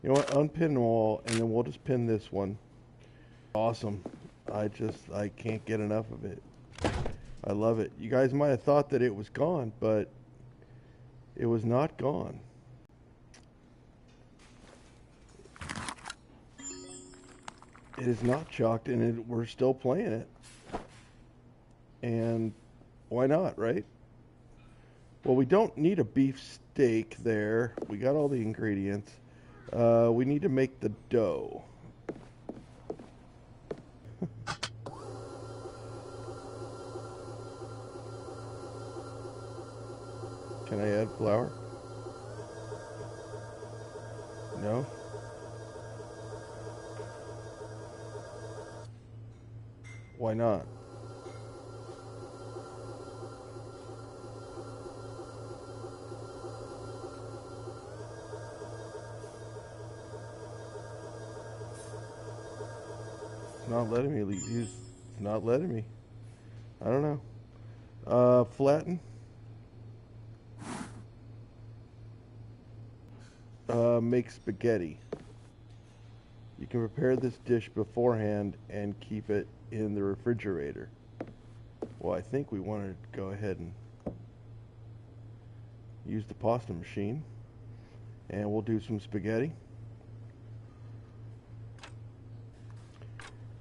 You know what? Unpin them all, and then we'll just pin this one. Awesome. I can't get enough of it. I love it. You guys might have thought that it was gone, but it was not gone. It is not chalked, and we're still playing it. And why not, right? Well, we don't need a beef steak there. We got all the ingredients. We need to make the dough. Can I add flour? No? Why not? It's not letting me use. It's not letting me. I don't know. Flatten. Make spaghetti. You can prepare this dish beforehand and keep it in the refrigerator. Well, I think we want to go ahead and use the pasta machine, and we'll do some spaghetti.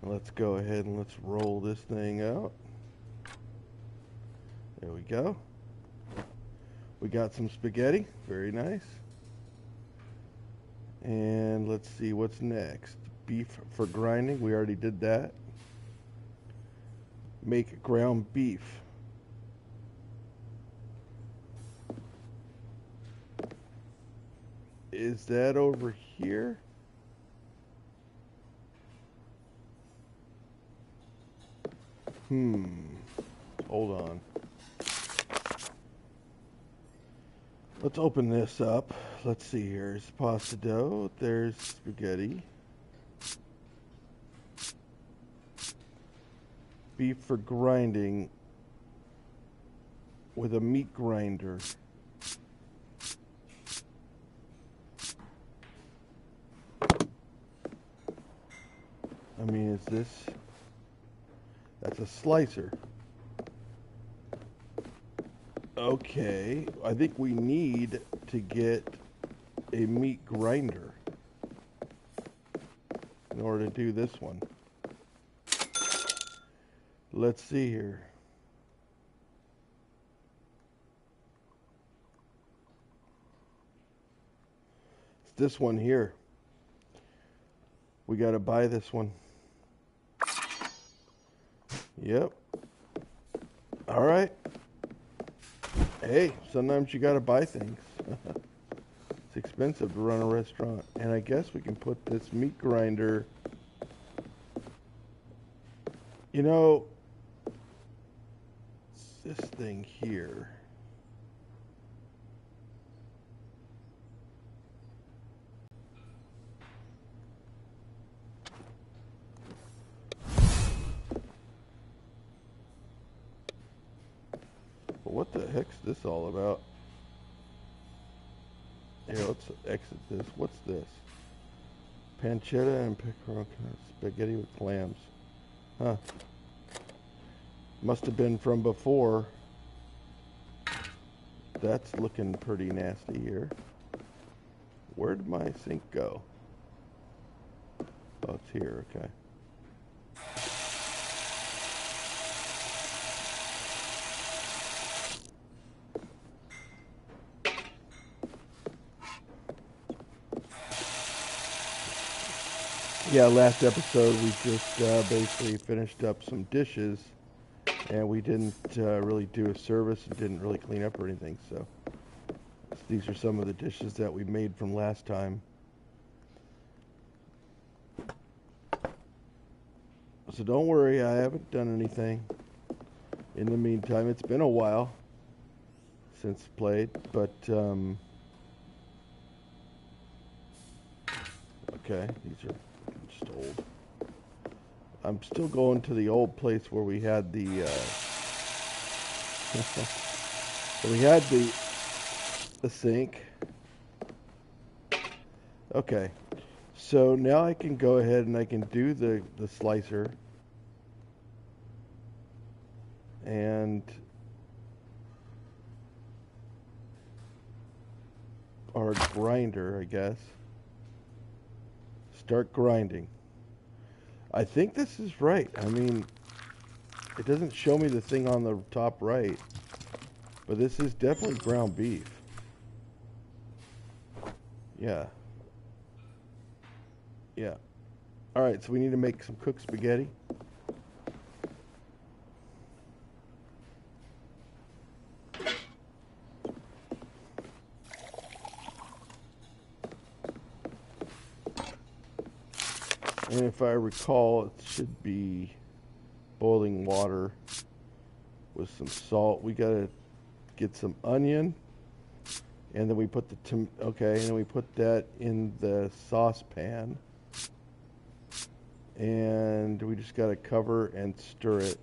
Let's go ahead and let's roll this thing out. There we go. We got some spaghetti. Very nice. And let's see what's next. Beef for grinding. We already did that. Make ground beef. Is that over here? Hold on. Let's open this up. Let's see here. There's pasta dough. There's spaghetti. Beef for grinding with a meat grinder. I mean, is this... That's a slicer. Okay, I think we need to get a meat grinder in order to do this one. Let's see here. It's this one here. We got to buy this one. Yep. All right. Hey, sometimes you got to buy things. It's expensive to run a restaurant. And I guess we can put this meat grinder. You know, this thing here. What the heck's this all about? Here, let's exit this. What's this? Pancetta and pepperoni spaghetti with clams. Huh. Must have been from before. That's looking pretty nasty here. Where did my sink go? Oh, it's here, okay. Yeah, last episode we just basically finished up some dishes, and we didn't really do a service and didn't really clean up or anything, so these are some of the dishes that we made from last time. So don't worry, I haven't done anything. In the meantime, it's been a while since played, but okay, these are just old. I'm still going to the old place where we had the we had the sink. Okay. So now I can go ahead and I can do the slicer and our grinder, I guess. Start grinding. I think this is right. I mean, it doesn't show me the thing on the top right, but this is definitely ground beef. Yeah. Yeah. All right, so we need to make some cooked spaghetti. And if I recall, it should be boiling water with some salt. We gotta get some onion, and then we put and then we put that in the saucepan, and we just gotta cover and stir it,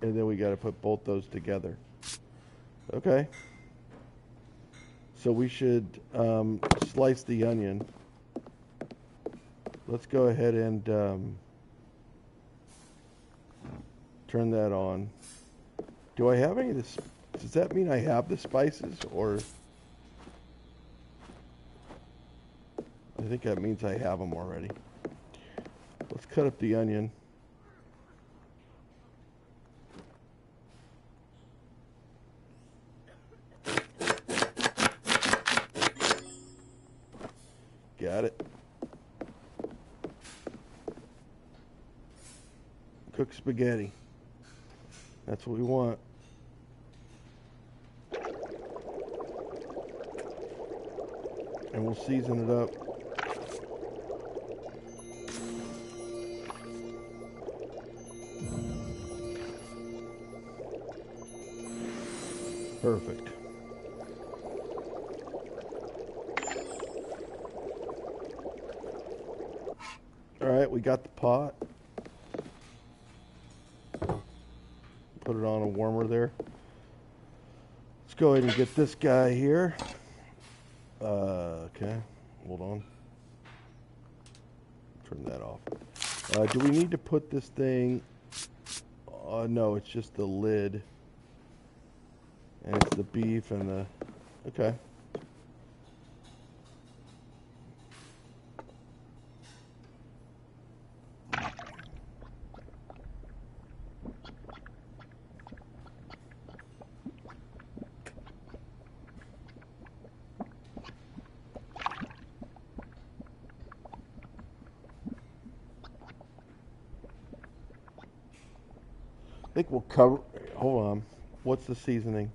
and then we gotta put both those together. Okay. So we should slice the onion. Let's go ahead and turn that on. Do I have any of this? Does that mean I have the spices, or I think that means I have them already. Let's cut up the onion. Got it. Cooked spaghetti. That's what we want. And we'll season it up. Perfect. All right, we got the pot. Put it on a warmer there. Let's go ahead and get this guy here. Okay, hold on. Turn that off. Do we need to put this thing? No, it's just the lid. And it's the beef and the... Okay. I think we'll cover... Hold on. What's the seasoning?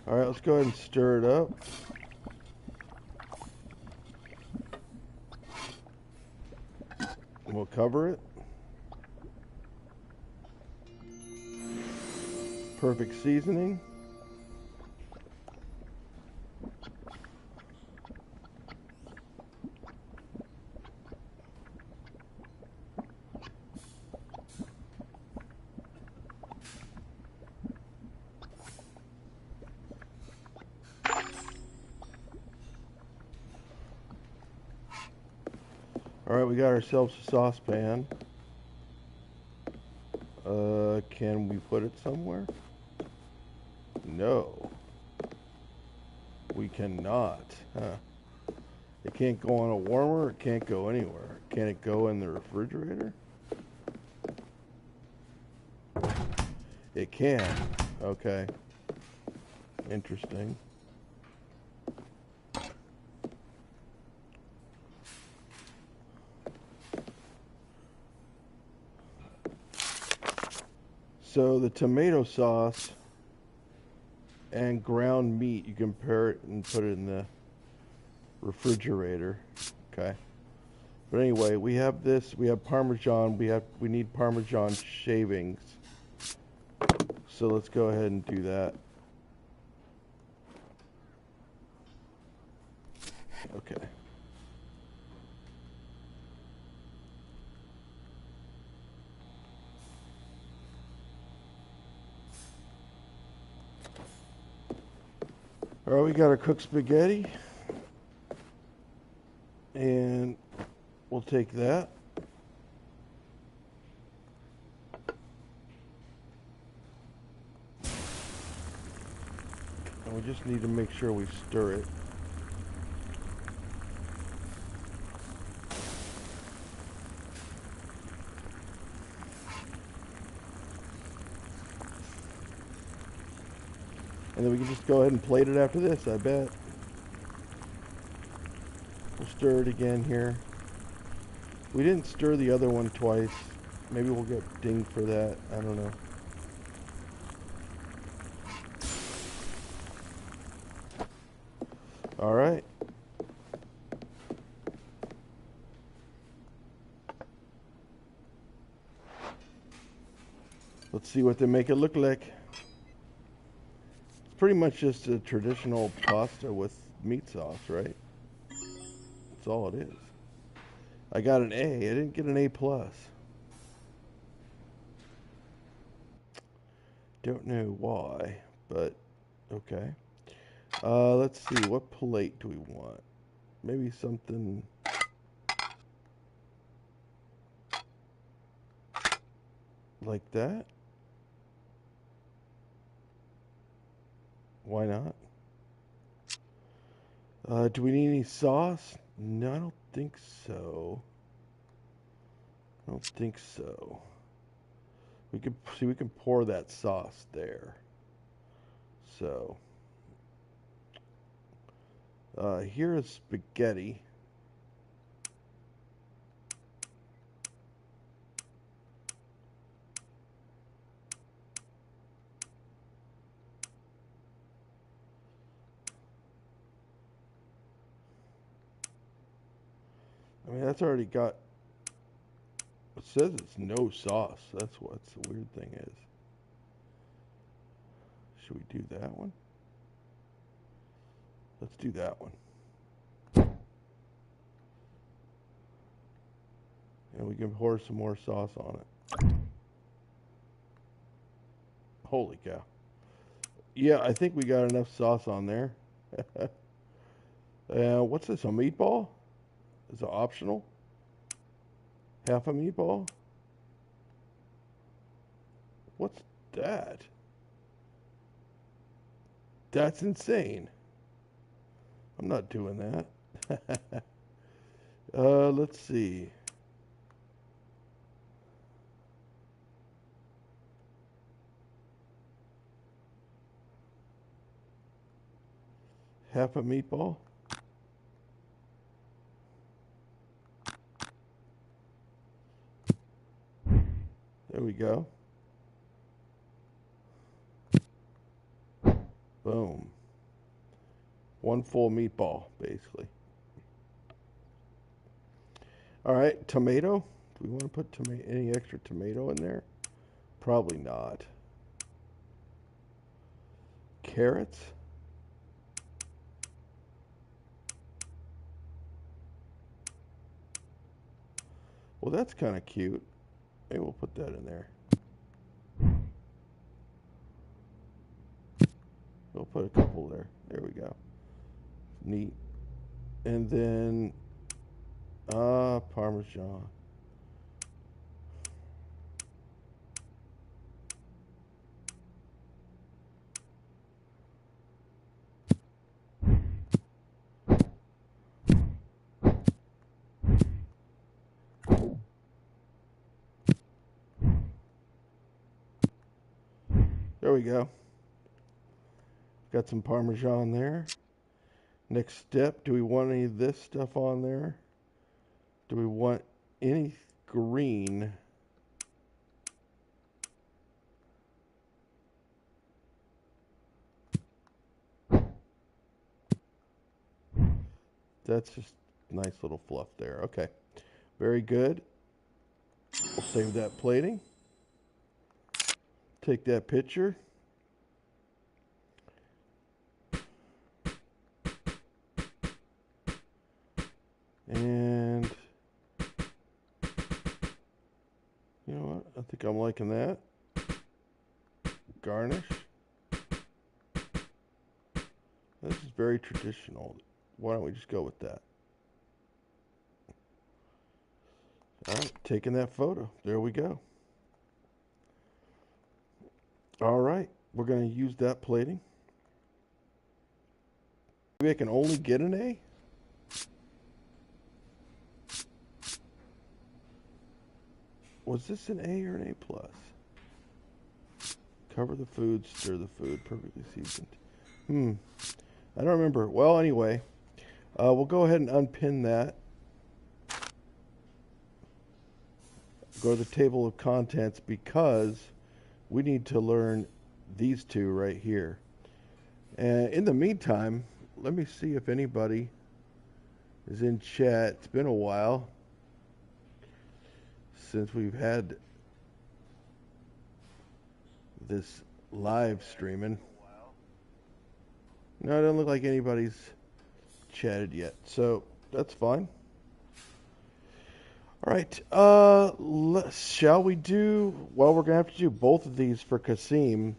All right, let's go ahead and stir it up. And we'll cover it. Perfect seasoning. All right, we got ourselves a saucepan. Can we put it somewhere? No. We cannot. Huh. It can't go on a warmer. It can't go anywhere. Can it go in the refrigerator? It can. Okay. Interesting. So the tomato sauce and ground meat, you can pair it and put it in the refrigerator. Okay. But anyway, we have this. We have Parmesan. We need Parmesan shavings. So let's go ahead and do that. Okay. All right, we got our cooked spaghetti, and we'll take that. And we just need to make sure we stir it. And then we can just go ahead and plate it after this, I bet. We'll stir it again here. We didn't stir the other one twice. Maybe we'll get dinged for that. I don't know. All right. Let's see what they make it look like. It's pretty much just a traditional pasta with meat sauce, right? That's all it is. I got an A. I didn't get an A+. Don't know why, but okay. Let's see. What plate do we want? Maybe something like that? Why not? Do we need any sauce? No, I don't think so. I don't think so. We can see, we can pour that sauce there. So here is spaghetti. I mean, that's already got, it says it's no sauce. That's what the weird thing is. Should we do that one? Let's do that one. And we can pour some more sauce on it. Holy cow. Yeah, I think we got enough sauce on there. What's this, a meatball? Is it optional? Half a meatball? What's that? That's insane. I'm not doing that. Let's see. Half a meatball? There we go. Boom. One full meatball, basically. All right, tomato. Do we want to put any extra tomato in there? Probably not. Carrots. Well, that's kind of cute. Maybe we'll put that in there. We'll put a couple there. There we go. Neat. And then, Parmesan. There we go. Got some Parmesan there. Next step, do we want any of this stuff on there? Do we want any green? That's just nice little fluff there. Okay. Very good. We'll save that plating. Take that picture. And you know what? I think I'm liking that. Garnish. This is very traditional. Why don't we just go with that? All right, taking that photo. There we go. All right, we're going to use that plating. Maybe I can only get an A? Was this an A or an A plus? Cover the food, stir the food, perfectly seasoned. I don't remember. Well, anyway, we'll go ahead and unpin that. Go to the table of contents because we need to learn these two right here. And in the meantime, let me see if anybody is in chat. It's been a while since we've had this live streaming. No, it doesn't look like anybody's chatted yet, so that's fine. All right, shall we do, well, we're going to have to do both of these for Kasim.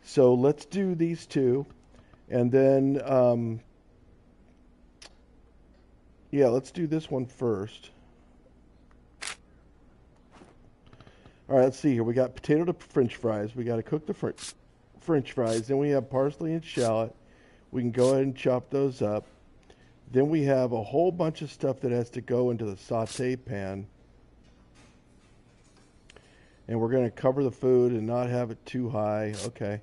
So let's do these two, and then, yeah, let's do this one first. All right, let's see here. We got potato to French fries. We got to cook the French fries. Then we have parsley and shallot. We can go ahead and chop those up. Then we have a whole bunch of stuff that has to go into the saute pan. And we're going to cover the food and not have it too high. Okay.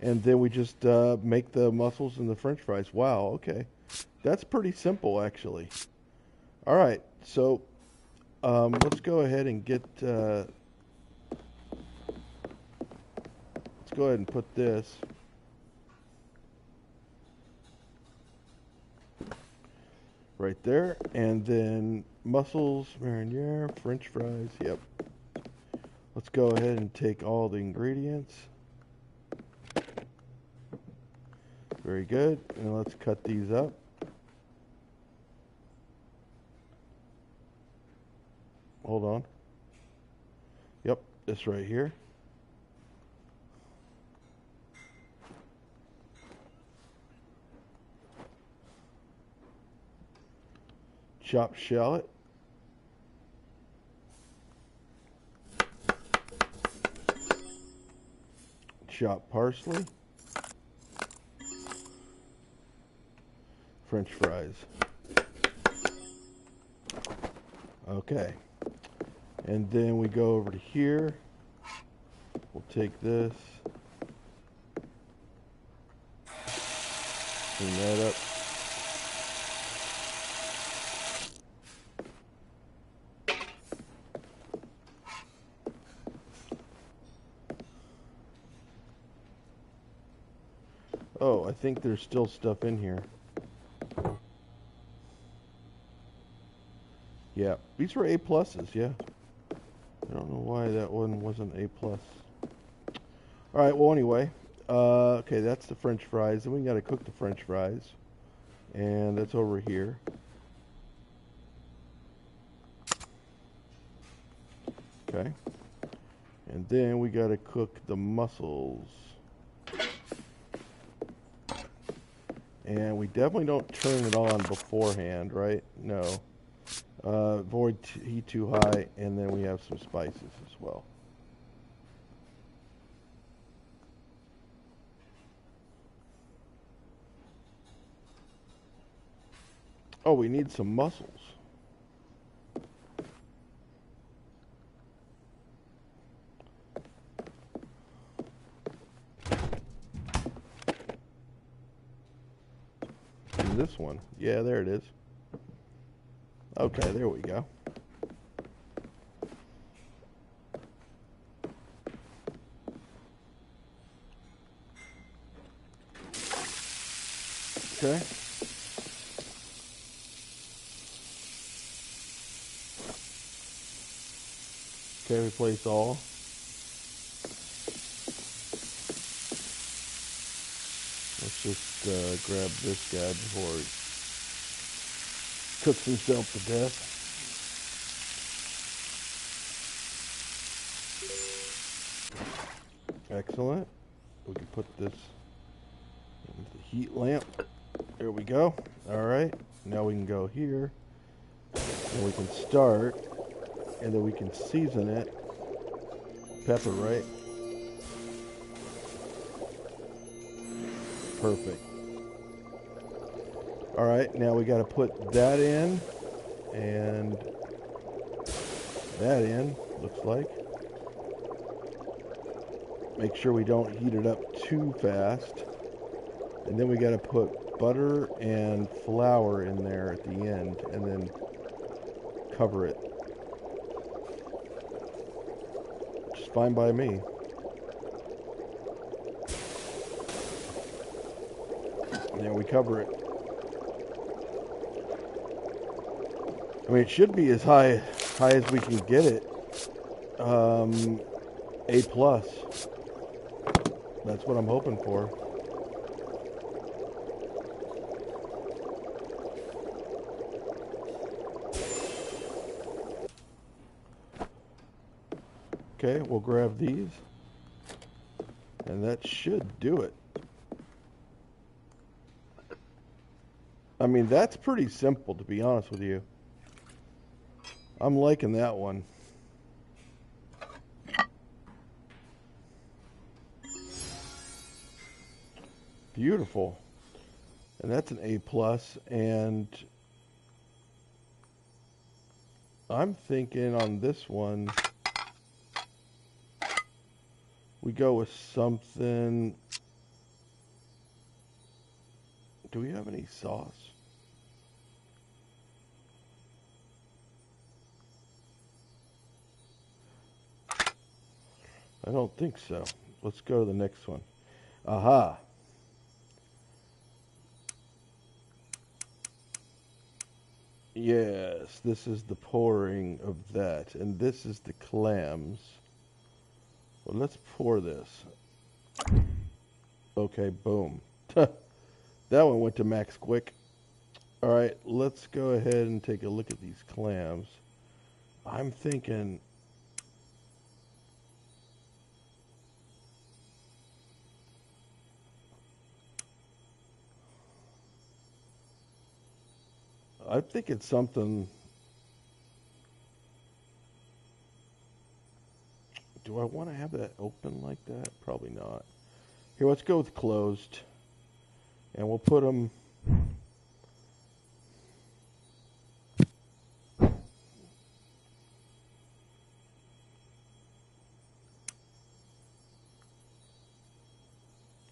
And then we just make the mussels and the French fries. Wow, okay. That's pretty simple, actually. All right, so let's go ahead and get... let's go ahead and put this... right there, and then mussels, marinara, French fries, yep. Let's go ahead and take all the ingredients. Very good, and let's cut these up. Hold on. Yep, this right here. Chopped shallot. Chopped parsley. French fries. Okay. And then we go over to here. We'll take this. Clean that up. Oh, I think there's still stuff in here. Yeah, these were A pluses, yeah. I don't know why that one wasn't A plus. All right, well, anyway. Okay, that's the French fries. Then we got to cook the French fries. And that's over here. Okay. And then we got to cook the mussels. And we definitely don't turn it on beforehand, right? No. Avoid heat too high, and then we have some spices as well. Oh, we need some mussels. And this one. Yeah, there it is. Okay, there we go. Okay. Okay, replace all. Let's just grab this guy before he cooks himself to death. Excellent. We can put this into the heat lamp. There we go. All right. Now we can go here. And we can start. And then we can season it. Pepper, right? Perfect. All right. Now we got to put that in. And that in, looks like. Make sure we don't heat it up too fast. And then we got to put butter and flour in there at the end and then cover it. Which is fine by me. And then we cover it. I mean, it should be as high as we can get it. A plus. That's what I'm hoping for. Okay, we'll grab these. And that should do it. I mean, that's pretty simple, to be honest with you. I'm liking that one. Beautiful. And that's an A plus. And I'm thinking on this one, we go with something. Do we have any sauce? I don't think so. Let's go to the next one. Aha. Yes, this is the pouring of that. And this is the clams. Well, let's pour this. Okay, boom. That one went to max quick. All right, let's go ahead and take a look at these clams. I'm thinking... I think it's something... Do I want to have that open like that? Probably not. Here, let's go with closed. And we'll put them...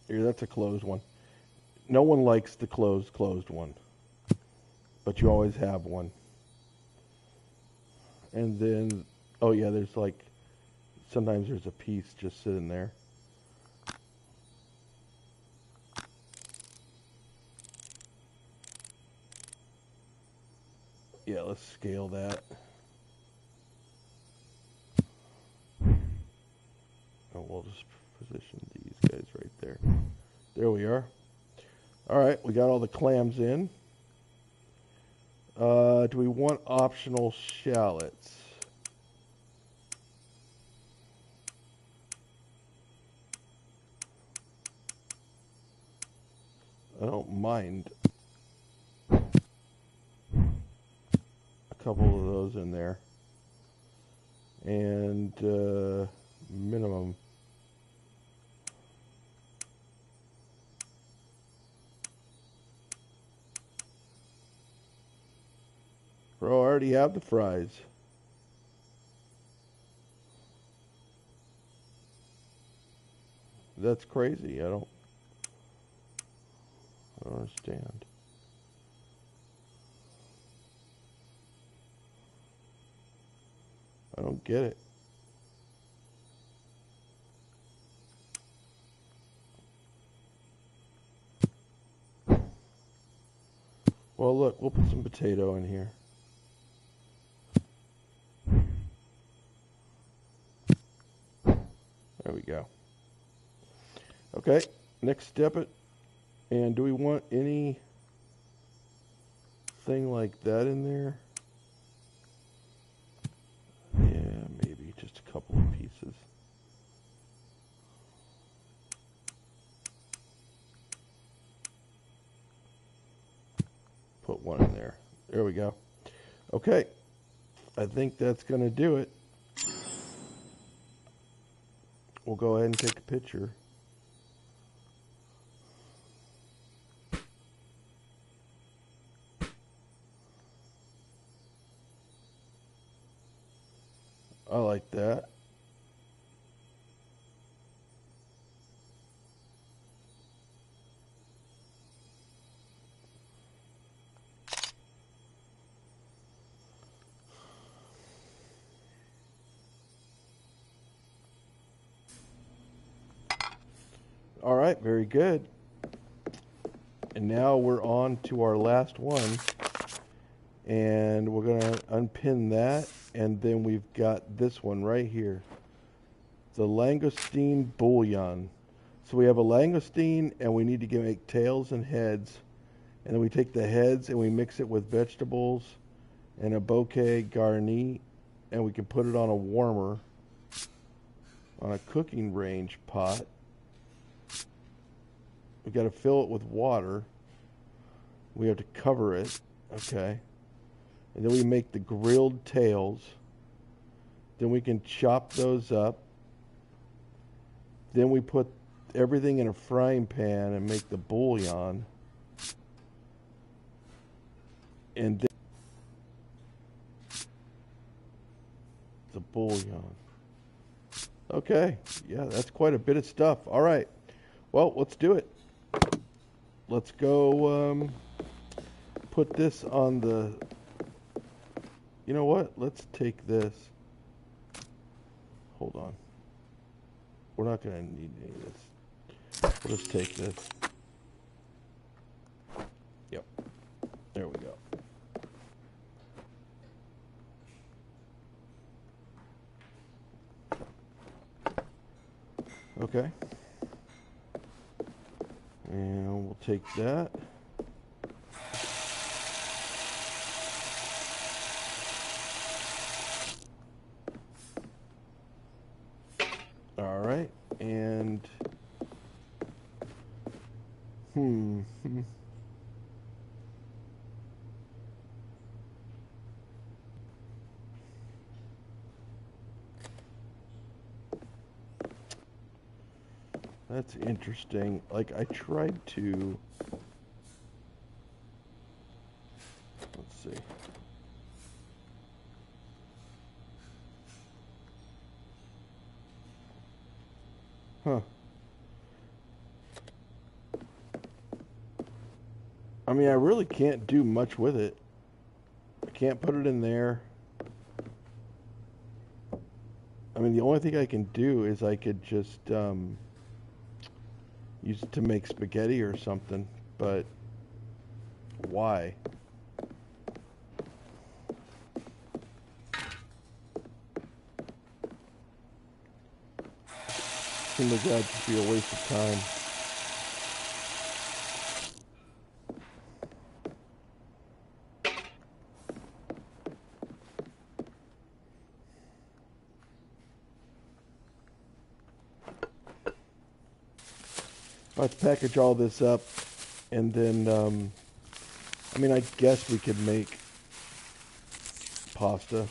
Here, that's a closed one. No one likes the closed one. But you always have one. And then, oh yeah, there's like, sometimes there's a piece just sitting there. Yeah, let's scale that. And we'll just position these guys right there. There we are. All right, we got all the clams in. Do we want optional shallots? I don't mind a couple of those in there. And minimum. Bro, I already have the fries. That's crazy. I don't understand. I don't get it. Well, look, we'll put some potato in here. There we go. Okay, next step it. And do we want any thing like that in there? Yeah, maybe just a couple of pieces. Put one in there. There we go. Okay. I think that's going to do it. We'll go ahead and take a picture. I like that. All right, very good. And now we're on to our last one. And we're going to unpin that. And then we've got this one right here. The langoustine bouillon. So we have a langoustine and we need to make tails and heads. And then we take the heads and we mix it with vegetables and a bouquet garni. And we can put it on a warmer, on a cooking range pot. We've got to fill it with water. We have to cover it. Okay. And then we make the grilled tails. Then we can chop those up. Then we put everything in a frying pan and make the bouillon. And then the bouillon. Okay. Yeah, that's quite a bit of stuff. All right. Well, let's do it. Let's go put this on the... You know what? Let's take this. Hold on. We're not going to need any of this. We'll just take this. Yep. There we go. Okay. And we'll take that. All right. And that's interesting. Like, I tried to... Let's see. Huh. I mean, I really can't do much with it. I can't put it in there. I mean, the only thing I can do is I could just use it to make spaghetti or something, but why? Seems like that'd just be a waste of time. Let's package all this up, and then, I mean, I guess we could make pasta,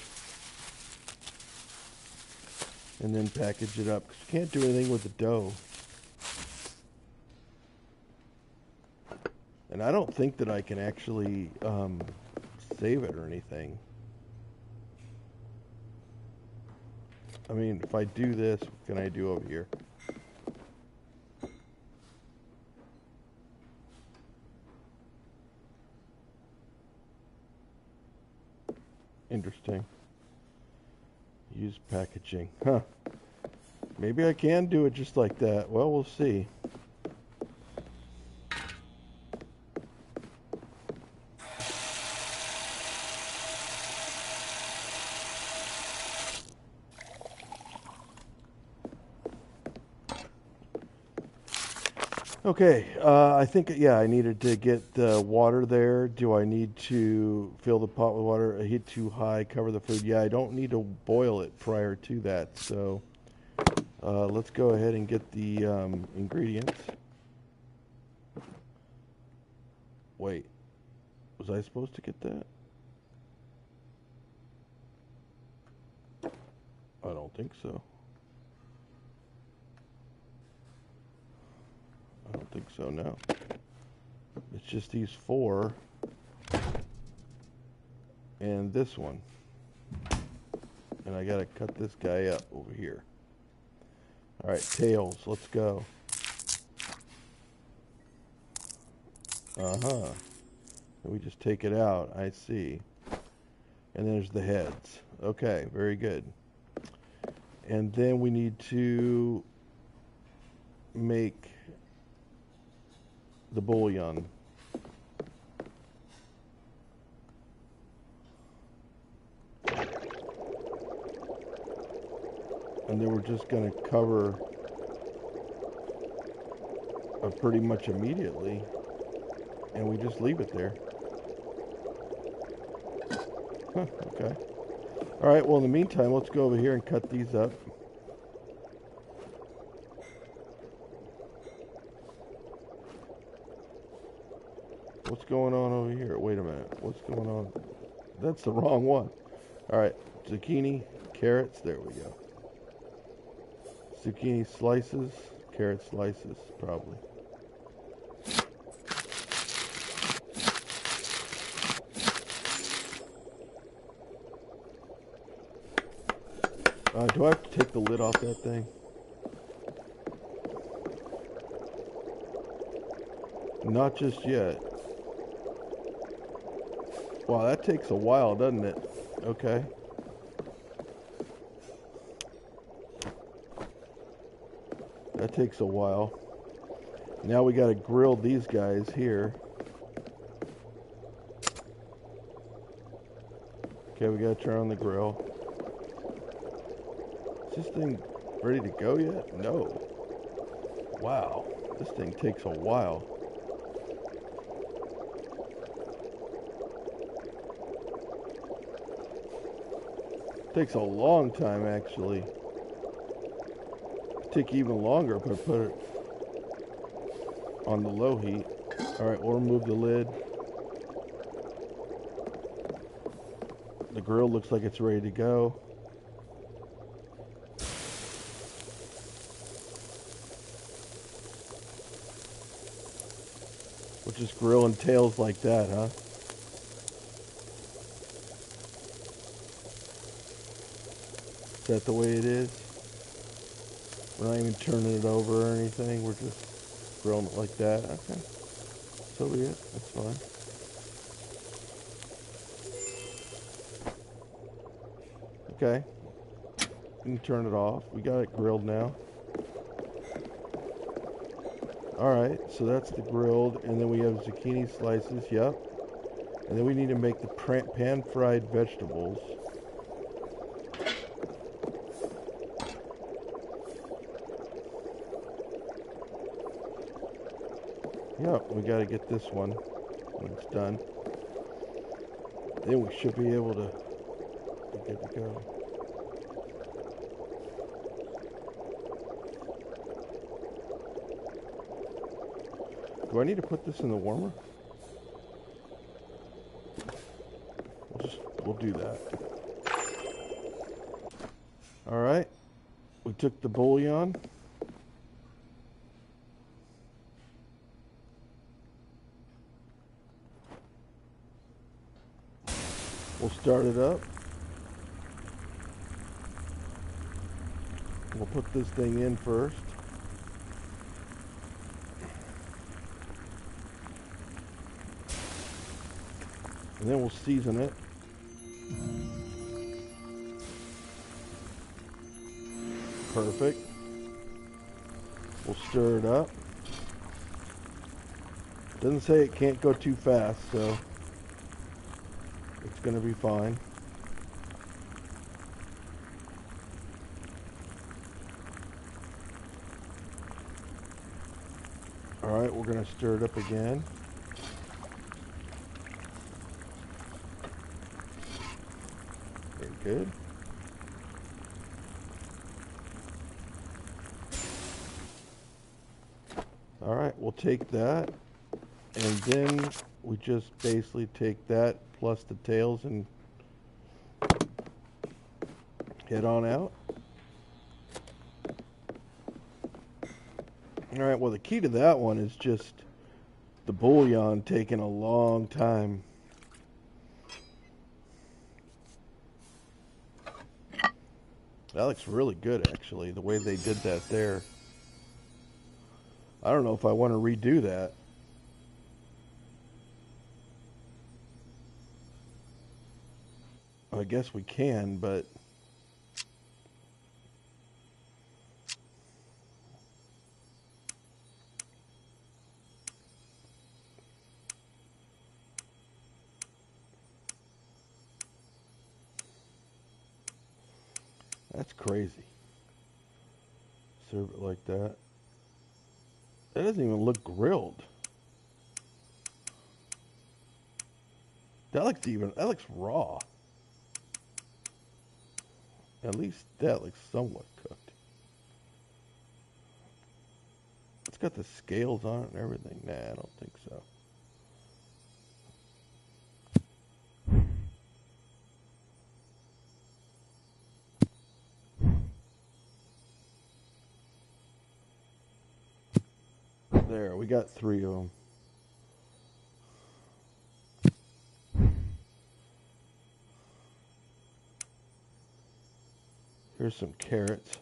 and then package it up, because you can't do anything with the dough. And I don't think that I can actually save it or anything. I mean, if I do this, what can I do over here? Interesting. Use packaging. Huh. Maybe I can do it just like that. Well, we'll see. Okay, I think, yeah, I needed to get the water there. Do I need to fill the pot with water? Heat too high, cover the food. Yeah, I don't need to boil it prior to that. So let's go ahead and get the ingredients. Wait, Was I supposed to get that? I don't think so. I don't think so, no. It's just these four and this one. And I gotta cut this guy up over here. Alright, tails, let's go. Uh-huh. And we just take it out, I see. And there's the heads. Okay, very good. And then we need to make the bouillon. And then we're just going to cover pretty much immediately, and we just leave it there. Huh, okay. Alright, well in the meantime, let's go over here and cut these up. What's going on over here? Wait a minute. What's going on? That's the wrong one. Alright, zucchini, carrots, there we go. Zucchini slices, carrot slices, probably. Do I have to take the lid off that thing? Not just yet. Wow, that takes a while, doesn't it? Okay. That takes a while. Now we gotta grill these guys here. Okay, we gotta turn on the grill. Is this thing ready to go yet? No. Wow, this thing takes a while. Takes a long time, actually. It'd take even longer if I put it on the low heat. Alright, we'll remove the lid. The grill looks like it's ready to go. We're just grilling tails like that, huh? Is that the way it is? We're not even turning it over or anything. We're just grilling it like that. Okay. So be it. That's fine. Okay. You can turn it off. We got it grilled now. Alright, so that's the grilled. And then we have zucchini slices. Yep. And then we need to make the pan-fried vegetables. Yeah, we got to get this one when it's done. Then we should be able to be good to go. Do I need to put this in the warmer? We'll do that. All right. We took the bouillon. We'll start it up. We'll put this thing in first. And then we'll season it. Perfect. We'll stir it up. Doesn't say it can't go too fast, so it's going to be fine. Alright, we're going to stir it up again. Very good. Alright, we'll take that, and then we just basically take that plus the tails and head on out. Alright, well the key to that one is just the bouillon taking a long time. That looks really good, actually, the way they did that there. I don't know if I want to redo that. I guess we can, but that's crazy. Serve it like that. That doesn't even look grilled. That looks raw. At least that looks somewhat cooked. It's got the scales on it and everything. Nah, I don't think so. There, we got 3 of them. Here's some carrots.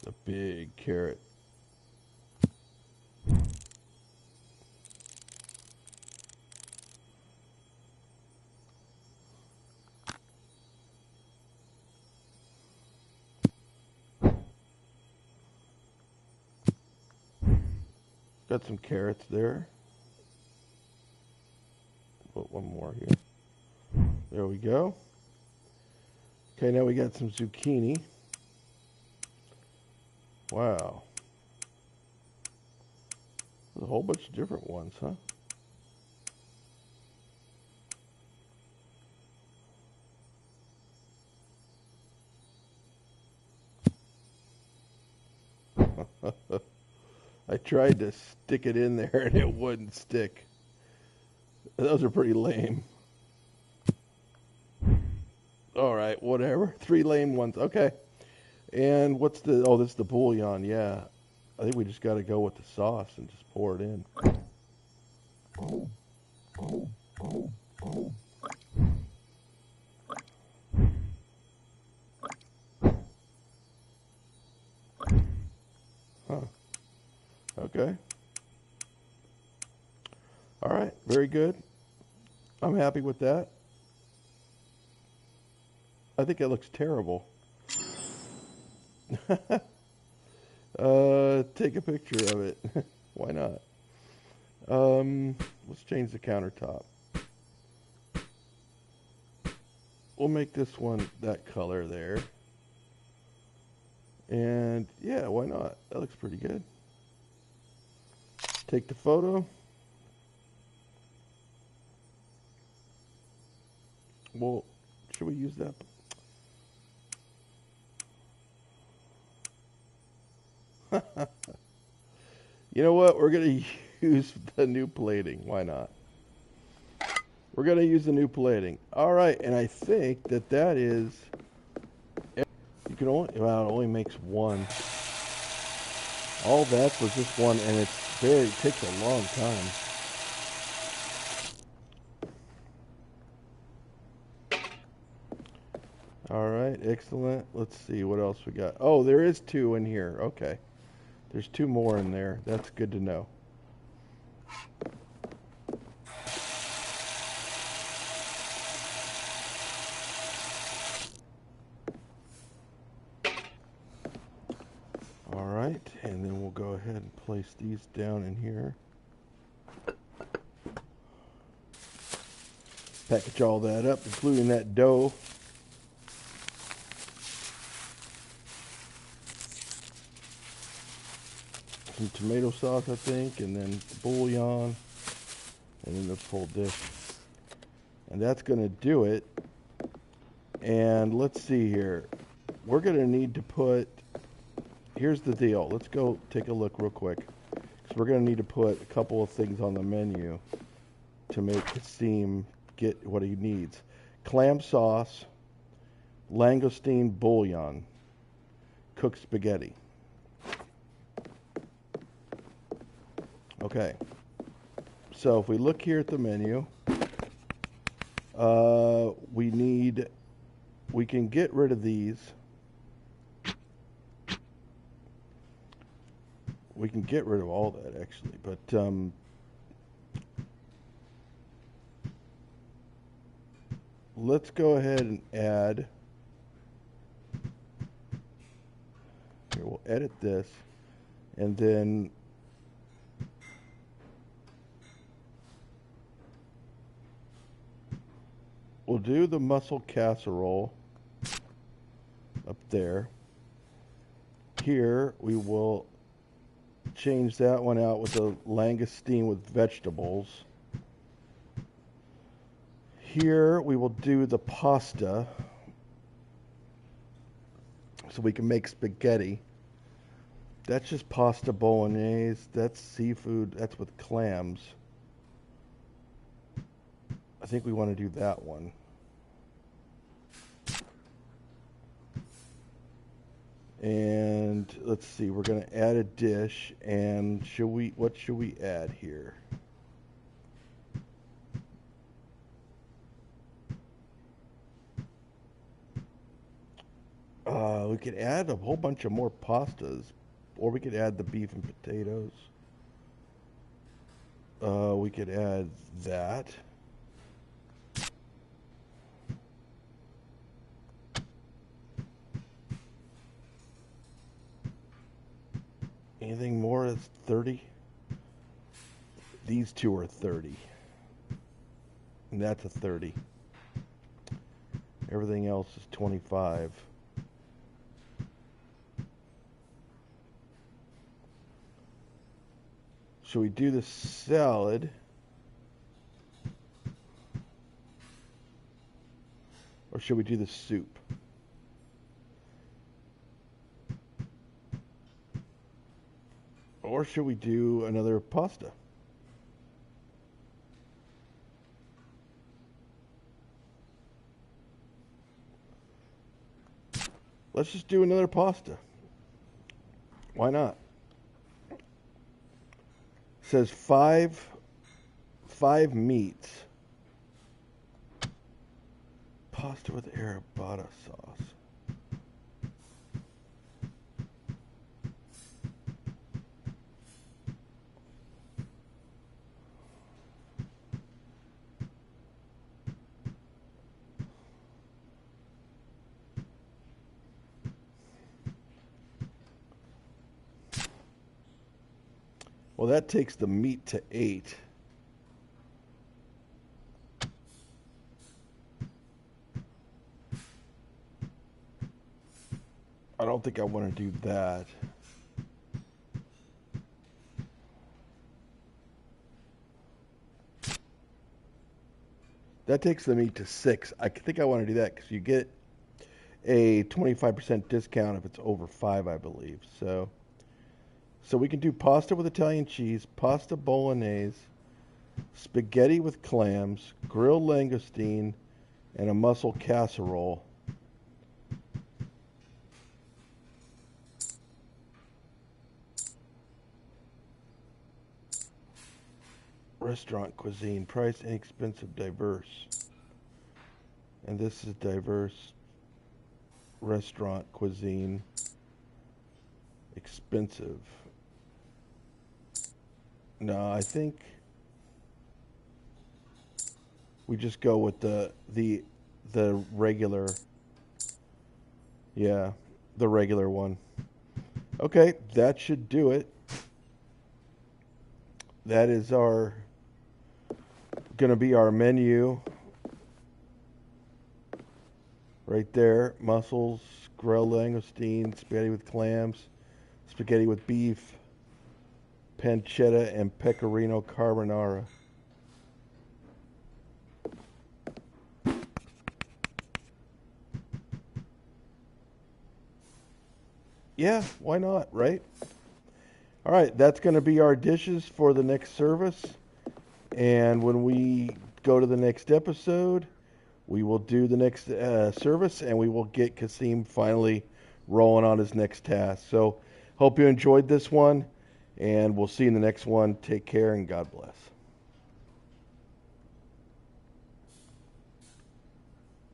The big carrot. Got some carrots there. Put one more here. There we go. Okay, now we got some zucchini. Wow. There's a whole bunch of different ones, huh? I tried to stick it in there and it wouldn't stick. Those are pretty lame. All right, whatever. 3 lame ones. Okay. And what's the... Oh, this is the bouillon. Yeah. I think we just got to go with the sauce and just pour it in. Huh. Okay. All right. Very good. I'm happy with that. I think it looks terrible. Take a picture of it. Why not? Let's change the countertop. We'll make this one that color there. And yeah, why not? That looks pretty good. Take the photo. Well, should we use that? You know what? We're going to use the new plating. Why not? We're going to use the new plating. All right, and I think that is... You can only... Well, it only makes one. All that for just one, and it takes a long time. All right, excellent. Let's see what else we got. Oh, there is 2 in here. Okay. There's 2 more in there. That's good to know. All right, and then we'll go ahead and place these down in here. Package all that up, including that dough. Some tomato sauce, I think, and then the bouillon, and then the full dish. And that's going to do it. And let's see here. We're going to need to put, here's the deal. Let's go take a look real quick. So we're going to need to put a couple of things on the menu to make Hasim get what he needs. Clam sauce, langoustine bouillon, cooked spaghetti. Okay. So if we look here at the menu, we can get rid of these. We can get rid of all that actually, but let's go ahead and add. Here, we'll edit this, and then we'll do the mussel casserole up there. Here we will change that one out with a langoustine with vegetables. Here we will do the pasta so we can make spaghetti. That's just pasta bolognese. That's seafood. That's with clams. I think we want to do that one. And let's see, we're going to add a dish, and what should we add here? We could add a whole bunch of more pastas, or we could add the beef and potatoes. We could add that. Anything more that's 30? These two are 30. And that's a 30. Everything else is 25. Should we do the salad? Or should we do the soup? Or should we do another pasta? Let's just do another pasta. Why not? It says five meats. Pasta with arrabbiata sauce. Well, that takes the meat to 8. I don't think I want to do that. That takes the meat to 6. I think I want to do that because you get a 25% discount if it's over 5, I believe. So we can do pasta with Italian cheese, pasta bolognese, spaghetti with clams, grilled langoustine, and a mussel casserole. Restaurant cuisine, price inexpensive, diverse. And this is diverse restaurant cuisine, expensive. No, I think we just go with the regular. Yeah, the regular one. Okay, that should do it. That is going to be our menu right there. Mussels, grilled langoustine, spaghetti with clams, spaghetti with beef, pancetta, and pecorino carbonara. Yeah, why not, right? All right, that's going to be our dishes for the next service. And when we go to the next episode, we will do the next service and we will get Kasim finally rolling on his next task. So, hope you enjoyed this one, and we'll see you in the next one. Take care and God bless.